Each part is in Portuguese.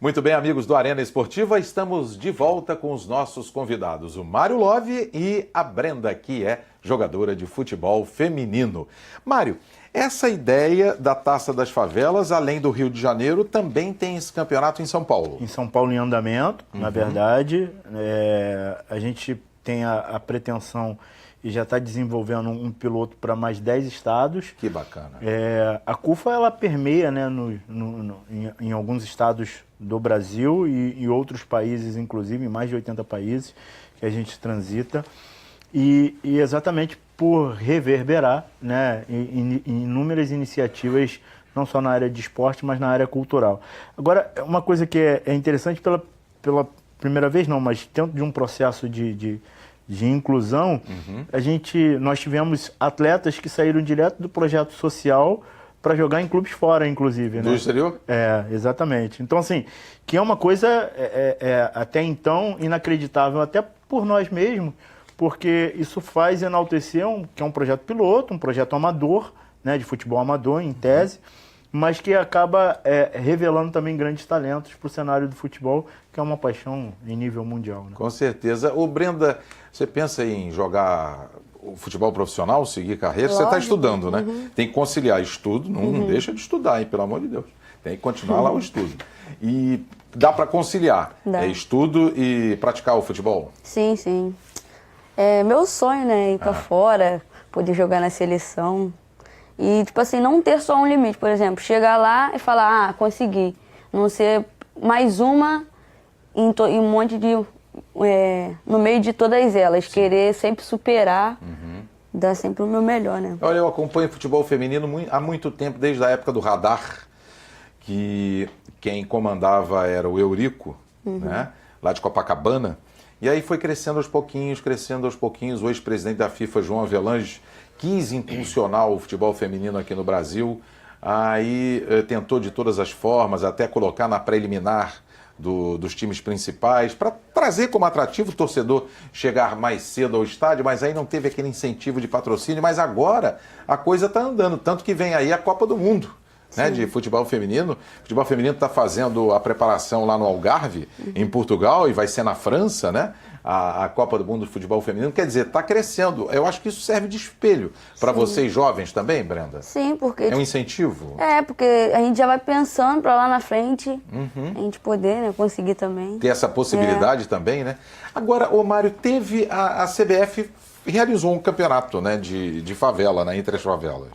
Muito bem, amigos do Arena Esportiva, estamos de volta com os nossos convidados, o Mário Love e a Brenda, que é jogadora de futebol feminino. Mário, essa ideia da Taça das Favelas, além do Rio de Janeiro, também tem esse campeonato em São Paulo. Em São Paulo em andamento, na verdade. A gente tem a pretensão e já está desenvolvendo um piloto para mais 10 estados. Que bacana. A CUFA, ela permeia, né, em alguns estados do Brasil e outros países, inclusive, em mais de 80 países que a gente transita. E exatamente por reverberar, né, em inúmeras iniciativas, não só na área de esporte, mas na área cultural. Agora, uma coisa que é interessante pela primeira vez, não, mas dentro de um processo de inclusão, nós tivemos atletas que saíram direto do projeto social para jogar em clubes fora, inclusive. Do exterior? Exatamente. Então, assim, que é uma coisa até então inacreditável, até por nós mesmos, porque isso faz enaltecer que é um projeto piloto, um projeto amador, né, de futebol amador, em tese, mas que acaba revelando também grandes talentos para o cenário do futebol, que é uma paixão em nível mundial. Né? Com certeza. Ô, Brenda, você pensa em jogar o futebol profissional, seguir carreira? Lógico. Você está estudando, né? Tem que conciliar estudo, não deixa de estudar, hein, pelo amor de Deus. Tem que continuar lá o estudo. E dá para conciliar estudo e praticar o futebol? Sim, sim. É meu sonho, né, ir para fora, poder jogar na seleção. E, tipo assim, não ter só um limite, por exemplo, chegar lá e falar, consegui. Não ser mais uma em um monte de... no meio de todas elas, querer sempre superar, dar sempre o meu melhor, né? Olha, eu acompanho futebol feminino há muito tempo, desde a época do Radar, que quem comandava era o Eurico, né, lá de Copacabana. E aí foi crescendo aos pouquinhos. O ex-presidente da FIFA, João Avelange, quis impulsionar o futebol feminino aqui no Brasil. Aí tentou de todas as formas, até colocar na preliminar dos times principais, para trazer como atrativo o torcedor chegar mais cedo ao estádio, mas aí não teve aquele incentivo de patrocínio. Mas agora a coisa está andando, tanto que vem aí a Copa do Mundo, né, de futebol feminino. O futebol feminino está fazendo a preparação lá no Algarve, em Portugal, e vai ser na França, né? A Copa do Mundo de Futebol Feminino. Quer dizer, está crescendo. Eu acho que isso serve de espelho para vocês jovens também, Brenda? Sim, porque... É um incentivo? Porque a gente já vai pensando para lá na frente, a gente poder, né, conseguir também. Ter essa possibilidade também, né? Agora, ô Mário, a CBF realizou um campeonato, né, de favela, né, entre as favelas.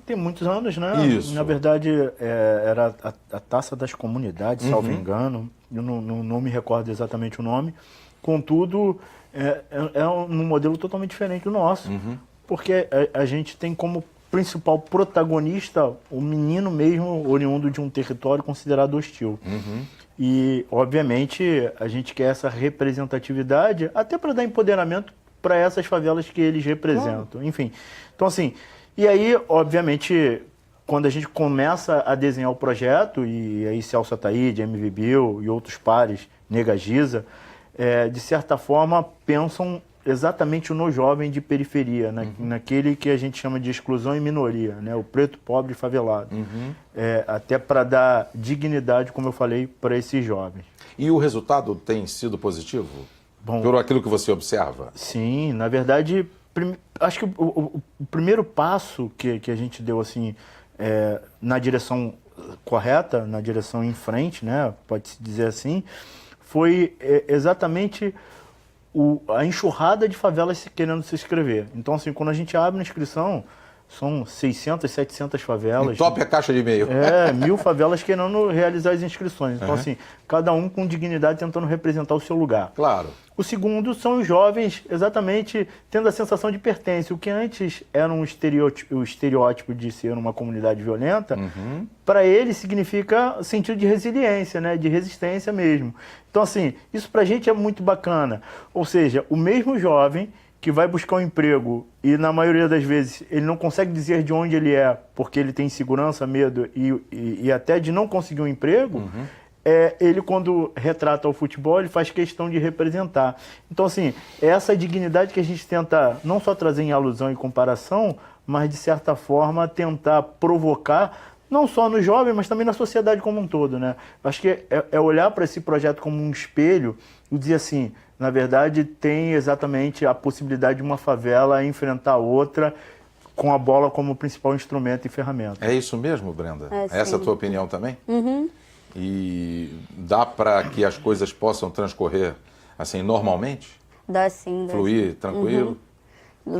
Tem muitos anos, né? Isso. Na verdade, era a Taça das Comunidades, salvo engano. Eu não me recordo exatamente o nome. Contudo, é um modelo totalmente diferente do nosso. Porque a gente tem como principal protagonista o menino mesmo, oriundo de um território considerado hostil. E, obviamente, a gente quer essa representatividade até para dar empoderamento para essas favelas que eles representam. Enfim, então assim... E aí, obviamente, quando a gente começa a desenhar o projeto, e aí Celso Ataíde, MV Bill e outros pares, Nega Giza, de certa forma pensam exatamente no jovem de periferia, naquele que a gente chama de exclusão e minoria, né? O preto, pobre e favelado. Até para dar dignidade, como eu falei, para esses jovens. E o resultado tem sido positivo? Bom, por aquilo que você observa? Sim, na verdade... Acho que o primeiro passo que a gente deu assim, na direção correta, na direção em frente, né, pode-se dizer assim, foi exatamente a enxurrada de favelas querendo se inscrever. Então, assim, quando a gente abre a inscrição, são 600, 700 favelas. Top a caixa de e-mail. 1000 favelas querendo realizar as inscrições. Então, assim, cada um com dignidade tentando representar o seu lugar. Claro. O segundo são os jovens exatamente tendo a sensação de pertence. O que antes era o estereótipo de ser uma comunidade violenta, para eles significa sentido de resiliência, né? De resistência mesmo. Então, assim, isso pra gente é muito bacana. Ou seja, o mesmo jovem que vai buscar um emprego e, na maioria das vezes, ele não consegue dizer de onde ele é, porque ele tem insegurança, medo e até de não conseguir um emprego, ele, quando retrata o futebol, ele faz questão de representar. Então, assim, é essa dignidade que a gente tenta não só trazer em alusão e comparação, mas, de certa forma, tentar provocar não só no jovem, mas também na sociedade como um todo, né? Acho que é olhar para esse projeto como um espelho e dizer assim, na verdade, tem exatamente a possibilidade de uma favela enfrentar outra com a bola como principal instrumento e ferramenta. É isso mesmo, Brenda? Essa é a tua opinião também? Uhum. E dá para que as coisas possam transcorrer assim normalmente? Dá sim. Dá Fluir tranquilo?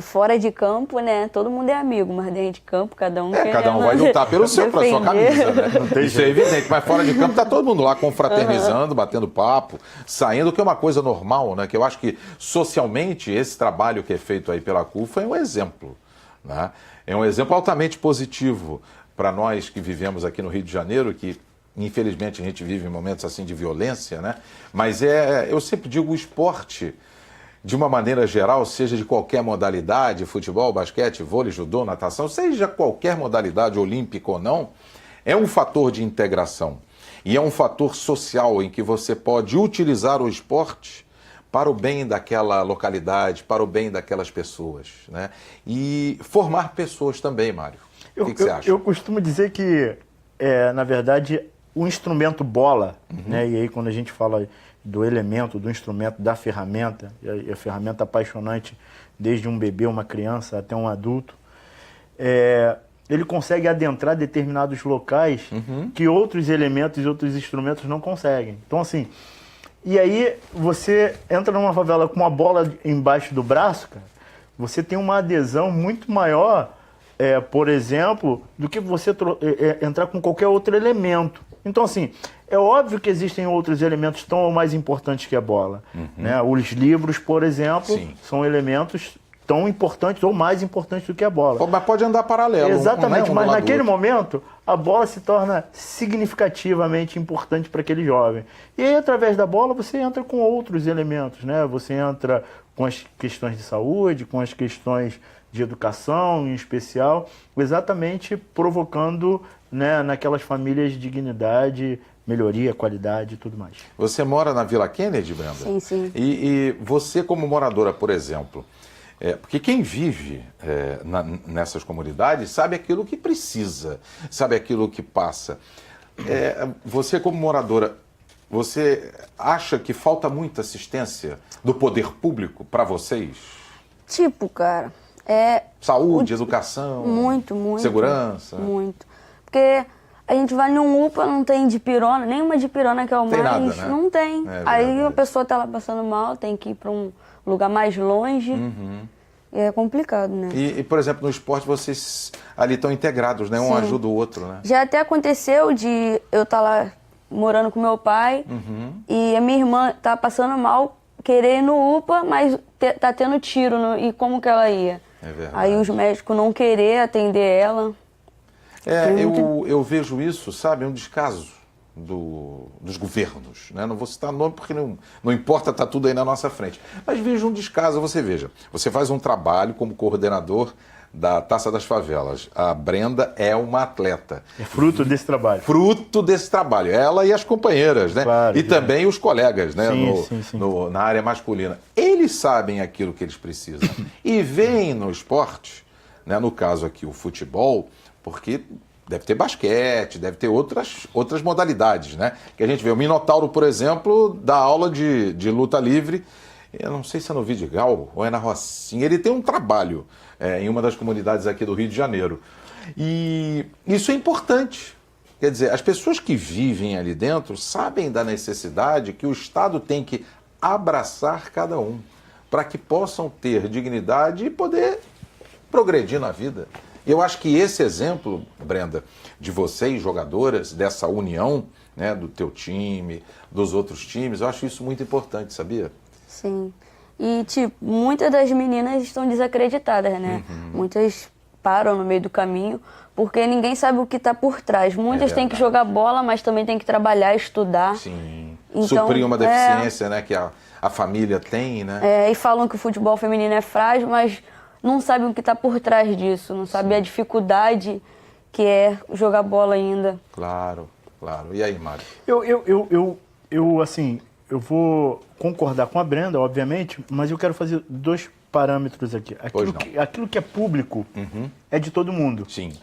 Fora de campo, né? Todo mundo é amigo, mas dentro de campo, cada um cada um vai lutar pela sua camisa, né? Isso é evidente, mas fora de campo tá todo mundo lá confraternizando, batendo papo, saindo, que é uma coisa normal, né? Que eu acho que socialmente esse trabalho que é feito aí pela CUFA é um exemplo, né? É um exemplo altamente positivo para nós que vivemos aqui no Rio de Janeiro, que infelizmente a gente vive momentos assim de violência, né? Mas eu sempre digo, o esporte, de uma maneira geral, seja de qualquer modalidade, futebol, basquete, vôlei, judô, natação, seja qualquer modalidade olímpica ou não, é um fator de integração. E é um fator social em que você pode utilizar o esporte para o bem daquela localidade, para o bem daquelas pessoas, né? E formar pessoas também, Mário. O que você acha? Eu costumo dizer que, na verdade, o instrumento bola, né? E aí quando a gente fala do elemento, do instrumento, da ferramenta, e a ferramenta apaixonante desde um bebê, uma criança até um adulto, ele consegue adentrar determinados locais que outros elementos e outros instrumentos não conseguem. Então, assim, e aí você entra numa favela com uma bola embaixo do braço, cara, você tem uma adesão muito maior, por exemplo, do que você entrar com qualquer outro elemento. Então, assim, é óbvio que existem outros elementos tão ou mais importantes que a bola. Né? Os livros, por exemplo, são elementos tão importantes ou mais importantes do que a bola. Mas pode andar paralelo. Exatamente, mas naquele momento a bola se torna significativamente importante para aquele jovem. E aí, através da bola, você entra com outros elementos, né? Você entra com as questões de saúde, com as questões de educação em especial, exatamente provocando, né, naquelas famílias dignidade, melhoria, qualidade e tudo mais. Você mora na Vila Kennedy, Brenda? Sim, sim. E você como moradora, por exemplo, porque quem vive nessas comunidades sabe aquilo que precisa, sabe aquilo que passa. Você como moradora, você acha que falta muita assistência do poder público para vocês? Tipo, cara... Saúde, educação, muito, segurança. Muito. Porque a gente vai num UPA, não tem dipirona, nenhuma dipirona que é o mais... Nada, né? Não tem. Aí a pessoa tá lá passando mal, tem que ir para um lugar mais longe. E é complicado, né? E, por exemplo, no esporte vocês ali estão integrados, né? Um ajuda o outro, né? Já até aconteceu de eu estar lá morando com meu pai e a minha irmã tá passando mal, querer ir no UPA, mas tá tendo tiro. E como que ela ia? É verdade. Aí os médicos não querer atender ela. Eu vejo isso, sabe, um descaso dos governos, né? Não vou citar nome porque não importa, está tudo aí na nossa frente. Mas vejo um descaso, você faz um trabalho como coordenador da Taça das Favelas. A Brenda é uma atleta. É fruto desse trabalho. Fruto desse trabalho. Ela e as companheiras, né? Claro, e também os colegas, né? Sim. Na área masculina. Eles sabem aquilo que eles precisam. E veem no esporte, né? No caso aqui o futebol, porque deve ter basquete, deve ter outras modalidades, né? Que a gente vê. O Minotauro, por exemplo, dá aula de luta livre. Eu não sei se é no Vidigal ou é na Rocinha. Ele tem um trabalho em uma das comunidades aqui do Rio de Janeiro. E isso é importante. Quer dizer, as pessoas que vivem ali dentro sabem da necessidade que o Estado tem que abraçar cada um para que possam ter dignidade e poder progredir na vida. Eu acho que esse exemplo, Brenda, de vocês, jogadoras, dessa união, né, do teu time, dos outros times, eu acho isso muito importante, sabia? Sim. E, tipo, muitas das meninas estão desacreditadas, né? Muitas param no meio do caminho, porque ninguém sabe o que está por trás. Muitas têm que jogar bola, mas também têm que trabalhar, estudar. Sim. Então, suprir uma deficiência, né, que a família tem, né? E falam que o futebol feminino é frágil, mas não sabem o que está por trás disso, não sabem a dificuldade que é jogar bola ainda. Claro. E aí, Mário? Eu vou concordar com a Brenda, obviamente, mas eu quero fazer dois parâmetros aqui. Aquilo que é público é de todo mundo. Sim.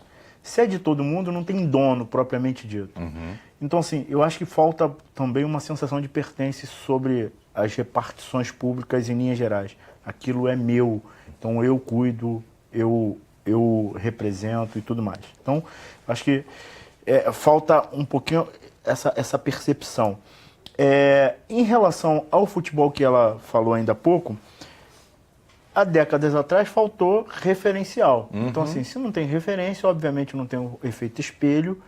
Se é de todo mundo, não tem dono propriamente dito. Então, assim, eu acho que falta também uma sensação de pertence sobre as repartições públicas em linhas gerais. Aquilo é meu, então eu cuido, eu represento e tudo mais. Então, acho que falta um pouquinho essa percepção. Em relação ao futebol que ela falou ainda há pouco, há décadas atrás faltou referencial. Então, assim, se não tem referência, obviamente não tem o efeito espelho.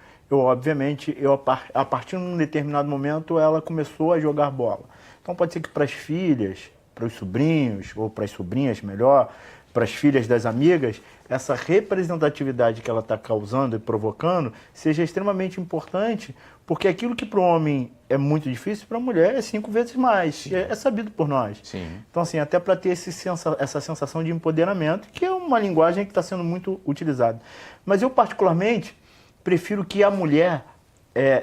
A partir de um determinado momento, ela começou a jogar bola. Então, pode ser que para as filhas, para os sobrinhos, ou para as sobrinhas, melhor, para as filhas das amigas, essa representatividade que ela está causando e provocando seja extremamente importante, porque aquilo que para o homem é muito difícil, para a mulher é 5 vezes mais. É sabido por nós. Sim. Então, assim, até para ter essa sensação de empoderamento, que é uma linguagem que está sendo muito utilizada. Mas eu, particularmente, prefiro que a mulher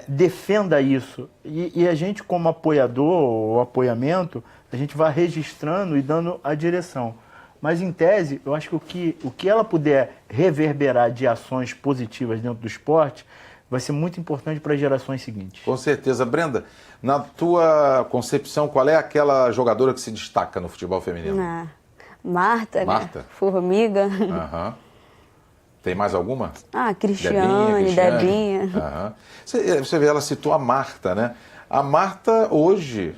defenda isso. E a gente, como apoiador ou apoiamento, a gente vai registrando e dando a direção. Mas, em tese, eu acho que o que ela puder reverberar de ações positivas dentro do esporte vai ser muito importante para as gerações seguintes. Com certeza. Brenda, na tua concepção, qual é aquela jogadora que se destaca no futebol feminino? Marta, Marta? né? Formiga. Tem mais alguma? Cristiane, Debinha. Você vê, ela citou a Marta, né? A Marta hoje,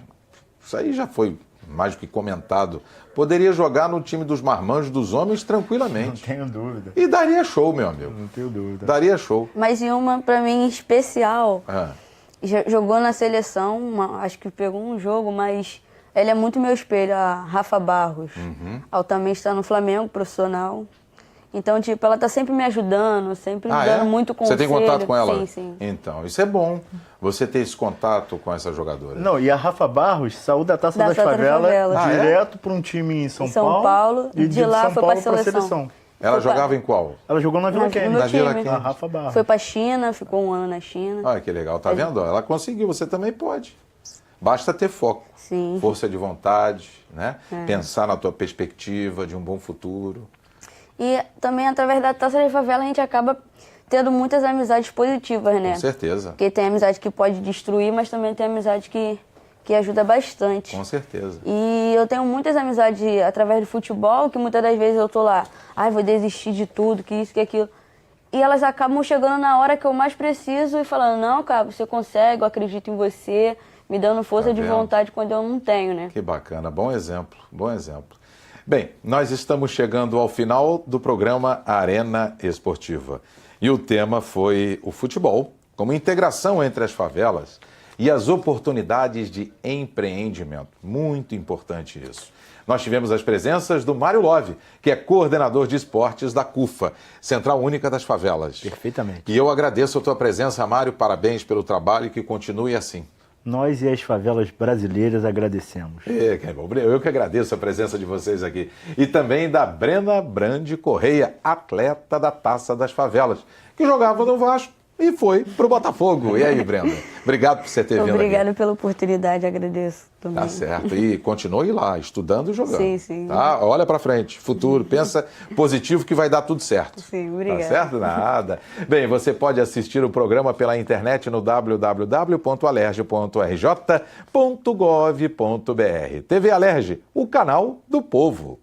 isso aí já foi mais do que comentado, poderia jogar no time dos marmanjos dos homens tranquilamente. Não tenho dúvida. E daria show, meu amigo. Não tenho dúvida. Daria show. Mas em uma, pra mim, especial, jogou na seleção, acho que pegou um jogo, mas ela é muito meu espelho, a Rafa Barros. Ela também está no Flamengo, profissional. Então, tipo, ela tá sempre me ajudando, sempre me dando muito conselho. Você tem contato com ela? Sim, sim. Então, isso é bom, você ter esse contato com essa jogadora. Não, e a Rafa Barros saiu da Taça das Favelas direto para um time em São Paulo. E de lá foi para a seleção. Ela jogava em qual? Ela jogou na Vila Kennedy. Na Vila Kennedy. A Rafa Barros. Foi pra China, ficou um ano na China. Olha que legal, tá vendo? Ela conseguiu, você também pode. Basta ter foco, Sim. Força de vontade, né? Pensar na tua perspectiva de um bom futuro. E também, através da Taça das Favelas, a gente acaba tendo muitas amizades positivas, né? Com certeza. Porque tem amizade que pode destruir, mas também tem amizade que ajuda bastante. Com certeza. E eu tenho muitas amizades através do futebol, que muitas das vezes eu tô lá, vou desistir de tudo, que isso, que aquilo. E elas acabam chegando na hora que eu mais preciso e falando, não, cara, você consegue, eu acredito em você, me dando força de vontade quando eu não tenho, né? Que bacana, bom exemplo, bom exemplo. Bem, nós estamos chegando ao final do programa Arena Esportiva. E o tema foi o futebol, como integração entre as favelas e as oportunidades de empreendimento. Muito importante isso. Nós tivemos as presenças do Mário Love, que é coordenador de esportes da CUFA, Central Única das Favelas. Perfeitamente. E eu agradeço a tua presença, Mário, parabéns pelo trabalho e que continue assim. Nós e as favelas brasileiras agradecemos. Eu que agradeço a presença de vocês aqui. E também da Brena Brande Correia, atleta da Taça das Favelas, que jogava no Vasco e foi pro Botafogo. E aí, Brenda? Obrigado por você ter vindo aqui. Obrigada pela oportunidade, agradeço também. Tá certo. E continue lá, estudando e jogando. Sim, sim. Tá? Olha pra frente, futuro, pensa positivo que vai dar tudo certo. Sim, obrigada. Tá certo? Nada. Bem, você pode assistir o programa pela internet no www.alerj.rj.gov.br. TV Alerj, o canal do povo.